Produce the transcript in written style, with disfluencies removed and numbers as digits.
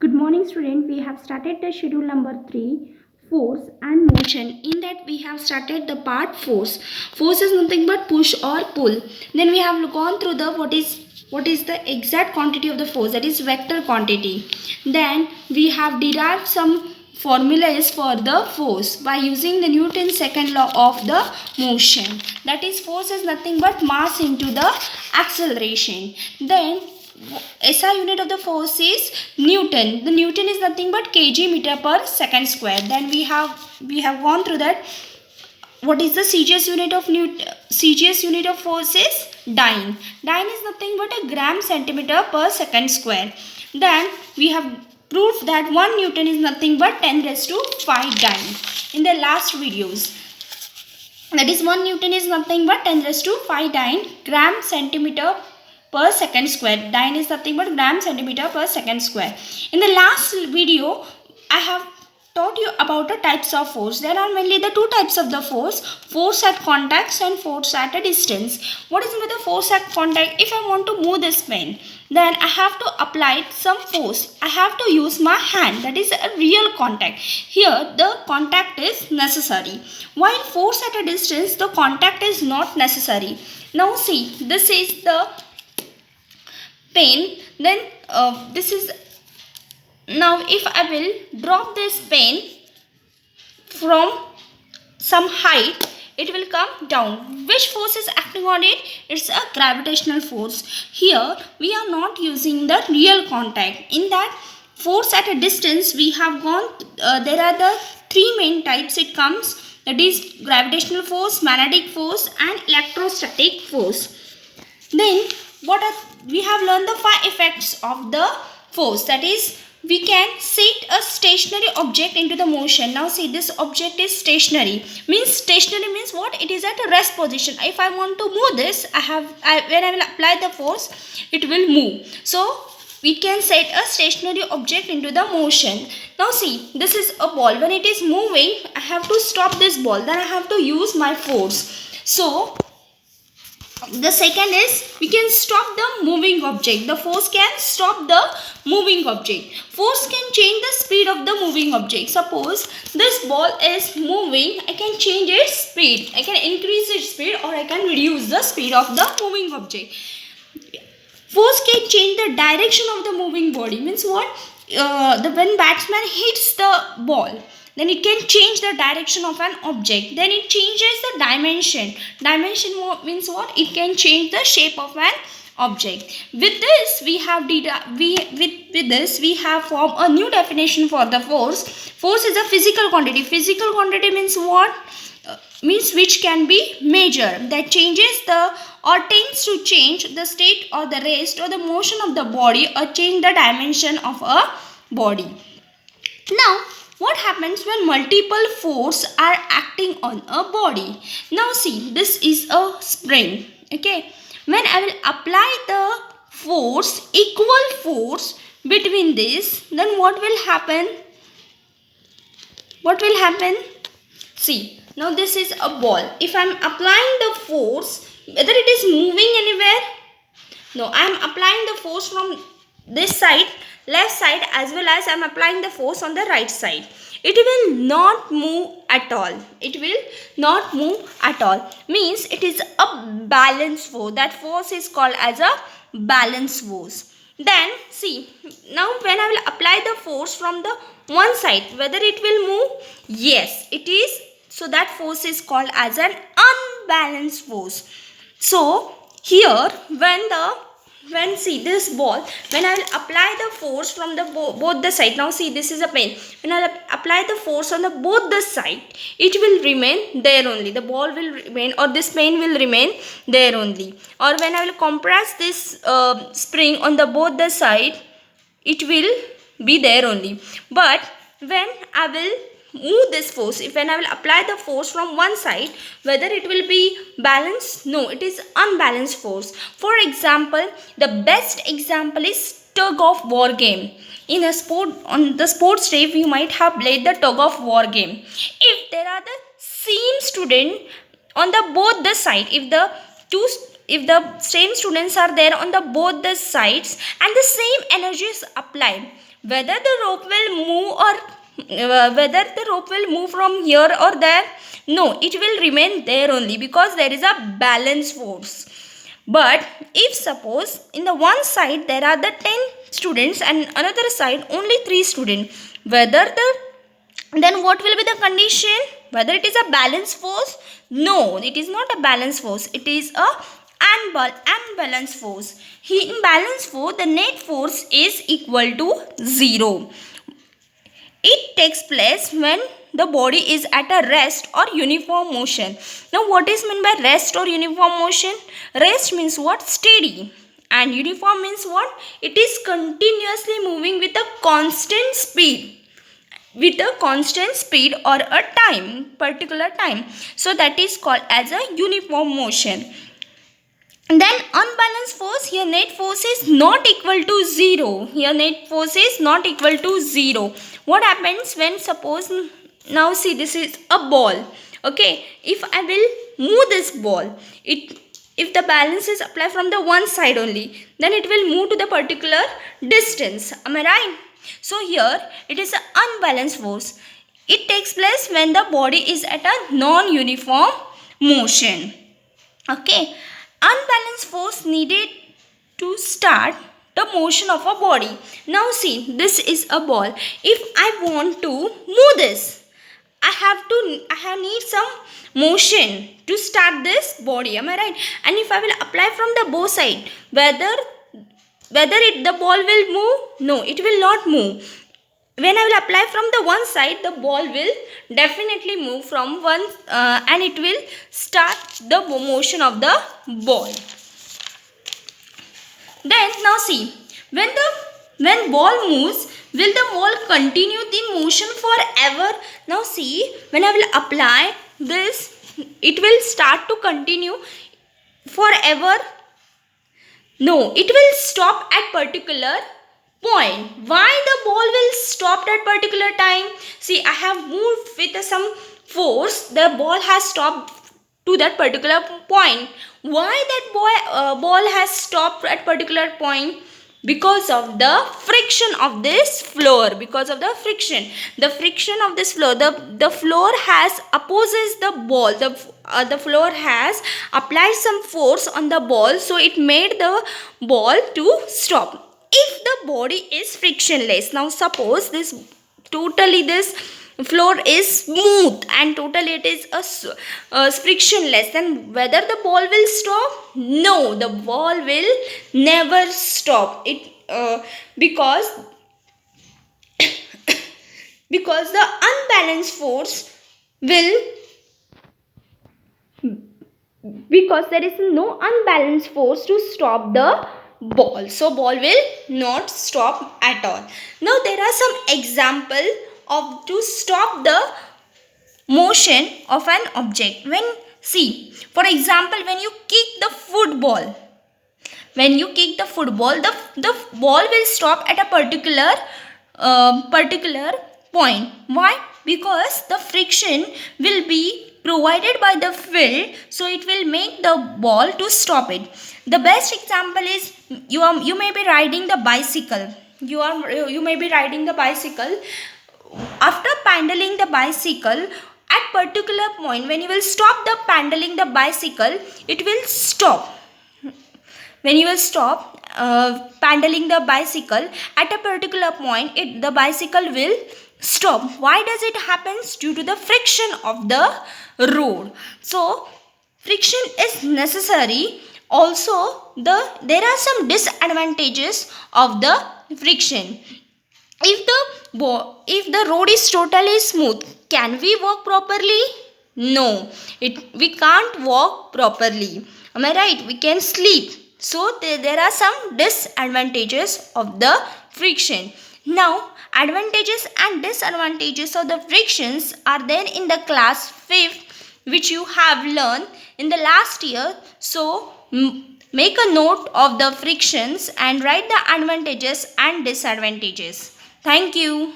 Good morning, student. We have started the schedule number 3, force and motion. In that we have started the part force. Force is nothing but push or pull. Then we have gone through the what is the exact quantity of the force, that is vector quantity. Then we have derived some formulas for the force by using the Newton's second law of the motion. That is, force is nothing but mass into the acceleration. Then SI unit of the force is Newton. The Newton is nothing but kg meter per second square. Then we have gone through that. What is the CGS unit of Newton? CGS unit of force is dyne. Dyne is nothing but a gram centimeter per second square. Then we have proved that 1 Newton is nothing but 10 raised to 5 dyne in the last videos. That is, 1 Newton is nothing but 10 raised to 5 dyne gram centimeter per second square. Dyne is nothing but gram centimeter per second square. In the last video, I have taught you about the types of force. There are mainly the two types of the force at contact and force at a distance. What is the force at contact? If I want to move this pen, then I have to apply some force. I have to use my hand. That is a real contact. Here the contact is necessary. While force at a distance, the contact is not necessary. Now see, this is the pen. Then this is, now if I will drop this pen from some height, it will come down. Which force is acting on it? It's a gravitational force. Here we are not using the real contact. In that force at a distance, we have gone, there are the three main types it comes. That is gravitational force, magnetic force and electrostatic force. Then we have learned the 5 effects of the force. That is, we can set a stationary object into the motion. Now see, this object is stationary. Stationary means what? It is at a rest position. If I want to move this, when I will apply the force, it will move. So we can set a stationary object into the motion. Now see, this is a ball. When it is moving, I have to stop this ball. Then I have to use my force. So the second is, we can stop the moving object. The force can stop the moving object. Force can change the speed of the moving object. Suppose this ball is moving, I can change its speed. I can increase its speed or I can reduce the speed of the moving object. Force can change the direction of the moving body. Means what? When batsman hits the ball, then it can change the direction of an object. Then it changes the dimension. Dimension means what? It can change the shape of an object. With this we have formed a new definition for the force. Force is a physical quantity. Physical quantity means what? Means which can be measured, that changes the or tends to change the state or the rest or the motion of the body or change the dimension of a body. Now what happens when multiple forces are acting on a body? Now see, this is a spring. Okay, when I will apply the force, equal force between this, then what will happen? What will happen? See, now this is a ball. If I am applying the force, whether it is moving anywhere, no, I am applying the force from this side, left side, as well as I am applying the force on the right side. It will not move at all. It will not move at all. Means it is a balance force. That force is called as a balance force. Then see, now when I will apply the force from the one side, whether it will move? Yes, it is. So that force is called as an unbalanced force. So here when see this ball, when I will apply the force from the both the side, now see, this is a pen. When I will apply the force on the both the side, it will remain there only. The ball will remain, or this pen will remain there only. Or when I will compress this spring on the both the side, it will be there only. But when I will move this force, when I will apply the force from one side, whether it will be balanced? No, it is unbalanced force. For example, the best example is tug of war game. In a sport, on the sports day, you might have played the tug of war game. If there are the same student on the both the side, if the same students are there on the both the sides and the same energy is applied, whether the rope will move or whether the rope will move from here or there. No, it will remain there only because there is a balance force. But if suppose in the one side there are the 10 students and another side only 3 students, whether the then what will be the condition? Whether it is a balance force? No, it is not a balance force. It is a unbalanced force. In balance force, the net force is equal to 0. It takes place when the body is at a rest or uniform motion. Now, what is meant by rest or uniform motion? Rest means what? Steady. And uniform means what? It is continuously moving with a constant speed. With a constant speed or a particular time. So that is called as a uniform motion. And then unbalanced force, here net force is not equal to 0. Here net force is not equal to 0. What happens when suppose, now see this is a ball. Okay, if I will move this ball, if the balance is applied from the one side only, then it will move to the particular distance. Am I right? So here it is an unbalanced force. It takes place when the body is at a non-uniform motion. Okay. Unbalanced force needed to start the motion of a body. Now see, this is a ball. If I want to move this, I need some motion to start this body. Am I right? And if I will apply from the both side, whether the ball will move? No, it will not move. When I will apply from the one side, the ball will definitely move from one and it will start the motion of the ball. Then now see, when ball moves, will the ball continue the motion forever? Now see, when I will apply this, it will start to continue forever. No, it will stop at particular point. Why the ball will stop at particular time? See, I have moved with some force. The ball has stopped to that particular point. Why that ball has stopped at particular point? Because of the friction of this floor. Because of the friction of this floor. The floor has opposes the ball. The floor has applied some force on the ball, so it made the ball to stop. If the body is frictionless, now suppose this floor is smooth and totally it is a frictionless, then whether the ball will stop? No, the ball will never stop. Because the unbalanced force will, because there is no unbalanced force to stop the ball, so ball will not stop at all. Now there are some example of to stop the motion of an object. When see, for example, when you kick the football, the ball will stop at a particular point. Why? Because the friction will be provided by the field, so it will make the ball to stop it. The best example is you may be riding the bicycle. You may be riding the bicycle. After pedaling the bicycle, at particular point, when you will stop the pedaling the bicycle, it will stop. When you will stop pedaling the bicycle at a particular point, the bicycle will stop. Why does it happen? Due to the friction of the road. So friction is necessary. Also there are some disadvantages of the friction. If the road is totally smooth, can we walk properly? No, we can't walk properly. Am I right? We can sleep. So there are some disadvantages of the friction. Now advantages and disadvantages of the frictions are there in the class 5th, which you have learned in the last year. So make a note of the frictions and write the advantages and disadvantages. Thank you.